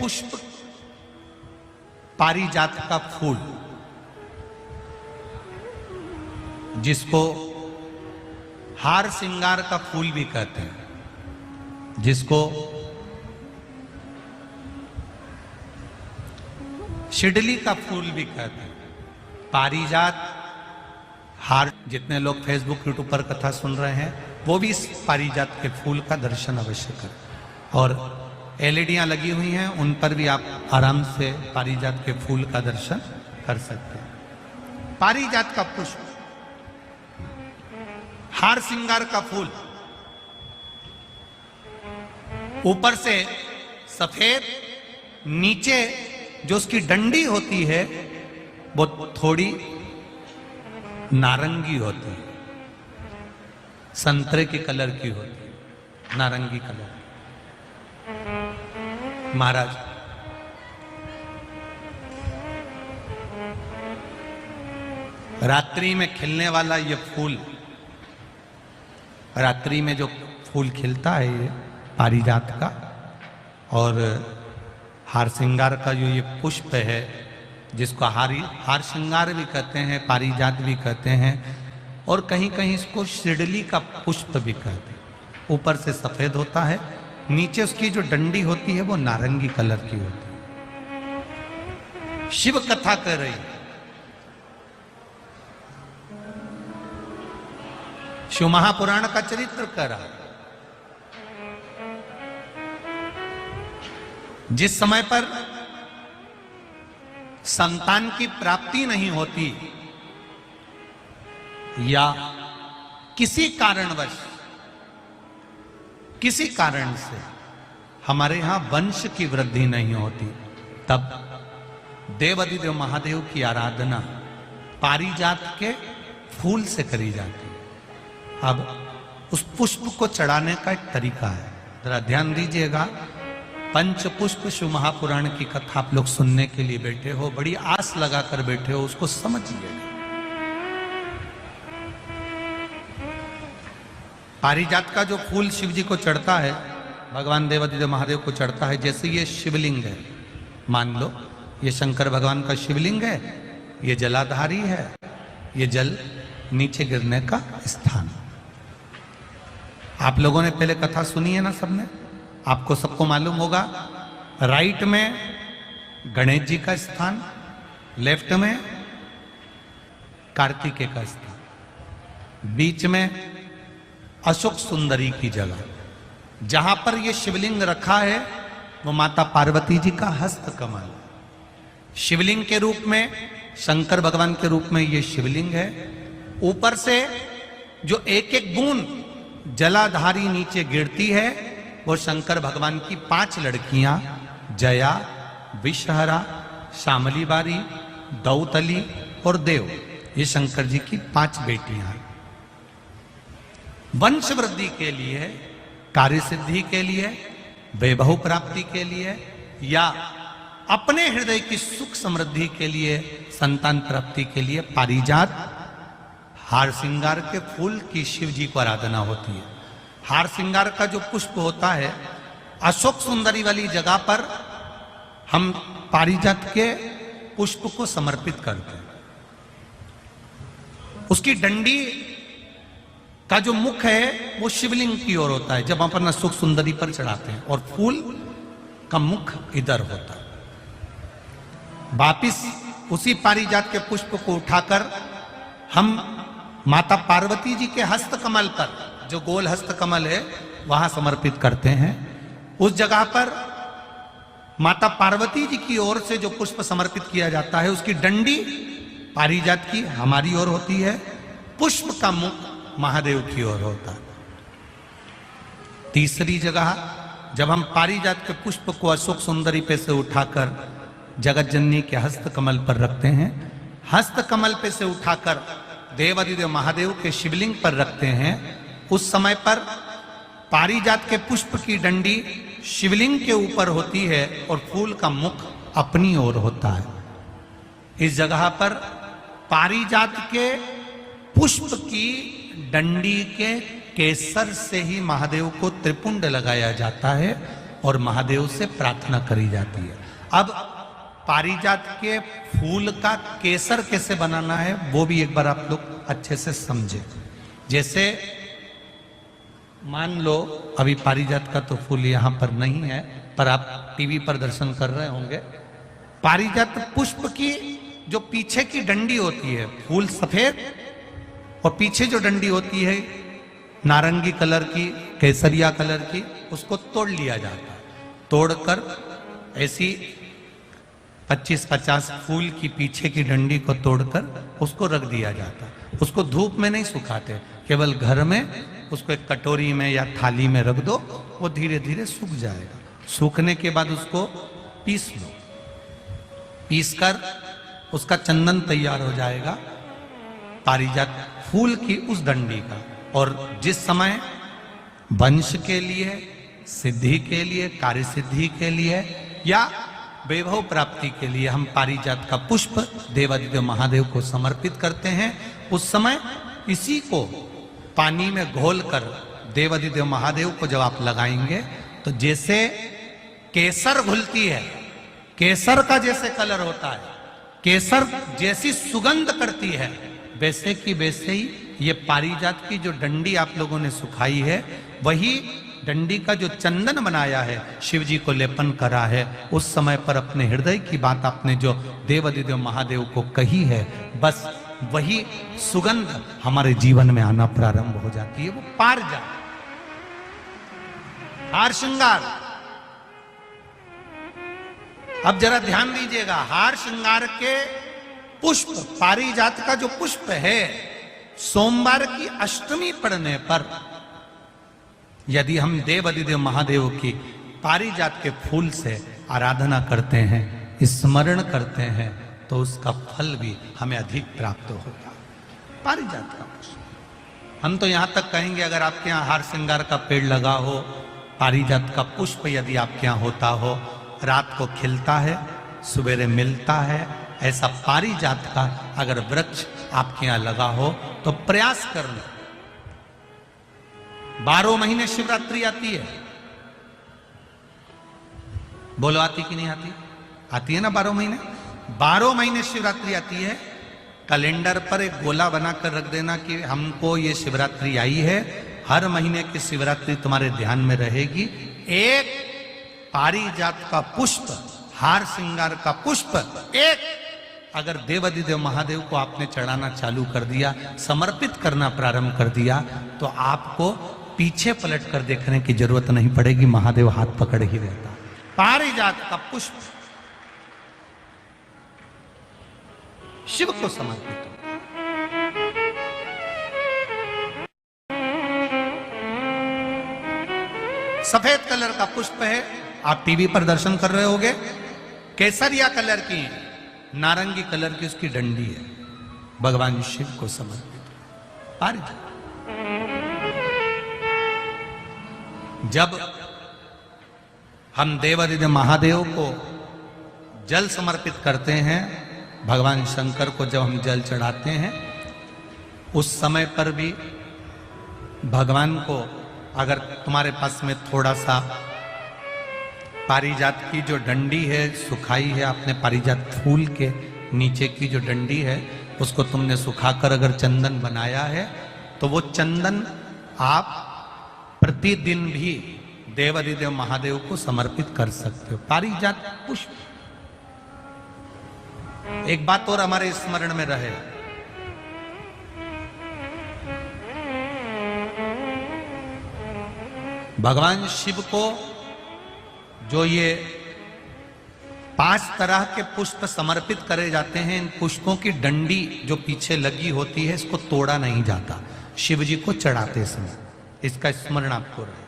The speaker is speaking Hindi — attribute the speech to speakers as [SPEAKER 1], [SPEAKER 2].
[SPEAKER 1] पुष्प पारिजात का फूल, जिसको हार श्रृंगार का फूल भी कहते हैं, जिसको शिडली का फूल भी कहते हैं। पारिजात हार, जितने लोग फेसबुक यूट्यूब पर कथा सुन रहे हैं वो भी इस पारिजात के फूल का दर्शन अवश्य करें। और एलईडियां लगी हुई हैं, उन पर भी आप आराम से पारिजात के फूल का दर्शन कर सकते हैं। पारिजात का पुष्प, हार श्रृंगार का फूल, ऊपर से सफेद, नीचे जो उसकी डंडी होती है वो थोड़ी नारंगी होती है, संतरे के कलर की होती है, नारंगी कलर। महाराज रात्रि में खिलने वाला ये फूल, रात्रि में जो फूल खिलता है ये पारिजात का, और हार श्रृंगार का जो ये पुष्प है, जिसको हार श्रृंगार भी कहते हैं, पारिजात भी कहते हैं, और कहीं कहीं इसको शिडली का पुष्प भी कहते हैं। ऊपर से सफेद होता है, नीचे उसकी जो डंडी होती है वो नारंगी कलर की होती है। शिव कथा कर रही, शिव महापुराण का चरित्र कर रहा। जिस समय पर संतान की प्राप्ति नहीं होती या किसी कारणवश, किसी कारण से हमारे यहां वंश की वृद्धि नहीं होती, तब देवाधिदेव महादेव की आराधना पारिजात के फूल से करी जाती है। अब उस पुष्प को चढ़ाने का एक तरीका है, जरा ध्यान दीजिएगा। पंचपुष्प शिव महापुराण की कथा आप लोग सुनने के लिए बैठे हो, बड़ी आस लगाकर बैठे हो, उसको समझिए। पारिजात का जो फूल शिव जी को चढ़ता है, भगवान देवाधिदेव महादेव को चढ़ता है, जैसे ये शिवलिंग है, मान लो ये शंकर भगवान का शिवलिंग है, ये जलाधारी है, ये जल नीचे गिरने का स्थान। आप लोगों ने पहले कथा सुनी है ना सबने, आपको सबको मालूम होगा। राइट में गणेश जी का स्थान, लेफ्ट में कार्तिकेय का स्थान, बीच में अशोक सुंदरी की जगह। जहां पर यह शिवलिंग रखा है वो माता पार्वती जी का हस्त कमल, शिवलिंग के रूप में, शंकर भगवान के रूप में यह शिवलिंग है। ऊपर से जो एक एक बूंद जलाधारी नीचे गिरती है वो शंकर भगवान की 5 लड़कियां, जया, विषहरा, शामली बारी, दौतली और देव, ये शंकर जी की 5 बेटियां हैं। वंश वृद्धि के लिए, कार्य सिद्धि के लिए, वैभव प्राप्ति के लिए, या अपने हृदय की सुख समृद्धि के लिए, संतान प्राप्ति के लिए पारिजात हार श्रृंगार के फूल की शिव जी को आराधना होती है। हार श्रृंगार का जो पुष्प होता है, अशोक सुंदरी वाली जगह पर हम पारिजात के पुष्प को समर्पित करते हैं। उसकी डंडी का जो मुख है वो शिवलिंग की ओर होता है जब हम अपना अशोक सुंदरी पर चढ़ाते हैं, और फूल का मुख इधर होता है। वापिस उसी पारिजात के पुष्प को उठाकर हम माता पार्वती जी के हस्त कमल पर, जो गोल हस्त कमल है, वहां समर्पित करते हैं। उस जगह पर माता पार्वती जी की ओर से जो पुष्प समर्पित किया जाता है, उसकी डंडी पारिजात की हमारी ओर होती है, पुष्प का मुख महादेव की ओर होता है। तीसरी जगह जब हम पारिजात के पुष्प को अशोक सुंदरी पे से उठाकर जगत जननी के हस्त कमल पर रखते हैं, हस्त कमल पे से उठाकर देवाधिदेव महादेव के शिवलिंग पर रखते हैं, उस समय पर पारिजात के पुष्प की डंडी शिवलिंग के ऊपर होती है और फूल का मुख अपनी ओर होता है। इस जगह पर पारिजात के पुष्प की डंडी के केसर से ही महादेव को त्रिपुंड लगाया जाता है, और महादेव से प्रार्थना करी जाती है। अब पारिजात के फूल का केसर कैसे बनाना है वो भी एक बार आप लोग अच्छे से समझे। जैसे मान लो अभी पारिजात का तो फूल यहां पर नहीं है, पर आप टीवी पर दर्शन कर रहे होंगे। पारिजात पुष्प की जो पीछे की डंडी होती है, फूल सफेद और पीछे जो डंडी होती है नारंगी कलर की, केसरिया कलर की, उसको तोड़ लिया जाता है। तोड़कर ऐसी 25-50 फूल की पीछे की डंडी को तोड़कर उसको रख दिया जाता है। उसको धूप में नहीं सुखाते, केवल घर में उसको एक कटोरी में या थाली में रख दो, वो धीरे धीरे सूख जाएगा। सूखने के बाद उसको पीस लो, पीसकर उसका चंदन तैयार हो जाएगा पारिजात फूल की उस डंडी का। और जिस समय वंश के लिए, सिद्धि के लिए, कार्य सिद्धि के लिए या वैभव प्राप्ति के लिए हम पारिजात का पुष्प देवादिदेव महादेव को समर्पित करते हैं, उस समय इसी को पानी में घोलकर देवादिदेव महादेव को जब आप लगाएंगे तो जैसे केसर घुलती है, केसर का जैसे कलर होता है, केसर जैसी सुगंध करती है, वैसे की वैसे ही ये पारिजात की जो डंडी आप लोगों ने सुखाई है, वही डंडी का जो चंदन बनाया है, शिव जी को लेपन करा है, उस समय पर अपने हृदय की बात आपने जो देवादिदेव महादेव को कही है, बस वही सुगंध हमारे जीवन में आना प्रारंभ हो जाती है। वो पारिजात हार श्रृंगार। अब जरा ध्यान दीजिएगा, हार श्रृंगार के पुष्प, पारिजात का जो पुष्प है, सोमवार की अष्टमी पड़ने पर यदि हम देवादिदेव महादेव की पारिजात के फूल से आराधना करते हैं, स्मरण करते हैं, तो उसका फल भी हमें अधिक प्राप्त होगा। पारिजात का पुष्प, हम तो यहां तक कहेंगे अगर आपके यहाँ हार श्रृंगार का पेड़ लगा हो, पारिजात का पुष्प यदि आपके यहाँ होता हो, रात को खिलता है, सवेरे मिलता है, ऐसा पारिजात का अगर वृक्ष आपके यहां लगा हो तो प्रयास करना। 12 महीने शिवरात्रि आती है, बोलो आती कि नहीं आती? आती है ना 12 महीने। 12 महीने शिवरात्रि आती है। कैलेंडर पर एक गोला बनाकर रख देना कि हमको ये शिवरात्रि आई है, हर महीने की शिवरात्रि तुम्हारे ध्यान में रहेगी। एक पारिजात का पुष्प, हार श्रृंगार का पुष्प एक अगर देवादिदेव महादेव को आपने चढ़ाना चालू कर दिया, समर्पित करना प्रारंभ कर दिया, तो आपको पीछे पलट कर देखने की जरूरत नहीं पड़ेगी, महादेव हाथ पकड़ ही रहता। पारिजात का पुष्प शिव को समर्पित हो। सफेद कलर का पुष्प है, आप टीवी पर दर्शन कर रहे होंगे। केसरिया कलर की, नारंगी कलर की उसकी डंडी है, भगवान शिव को समर्पित पारिजात। जब हम देवादिदेव महादेव को जल समर्पित करते हैं, भगवान शंकर को जब हम जल चढ़ाते हैं, उस समय पर भी भगवान को अगर तुम्हारे पास में थोड़ा सा पारिजात की जो डंडी है सुखाई है, आपने पारिजात फूल के नीचे की जो डंडी है उसको तुमने सुखाकर अगर चंदन बनाया है, तो वो चंदन आप प्रतिदिन भी देवादिदेव महादेव को समर्पित कर सकते हो। पारिजात पुष्प। एक बात और हमारे स्मरण में रहे, भगवान शिव को जो ये 5 तरह के पुष्प समर्पित करे जाते हैं, इन पुष्पों की डंडी जो पीछे लगी होती है, इसको तोड़ा नहीं जाता शिव जी को चढ़ाते समय। इसका स्मरण आपको रहे।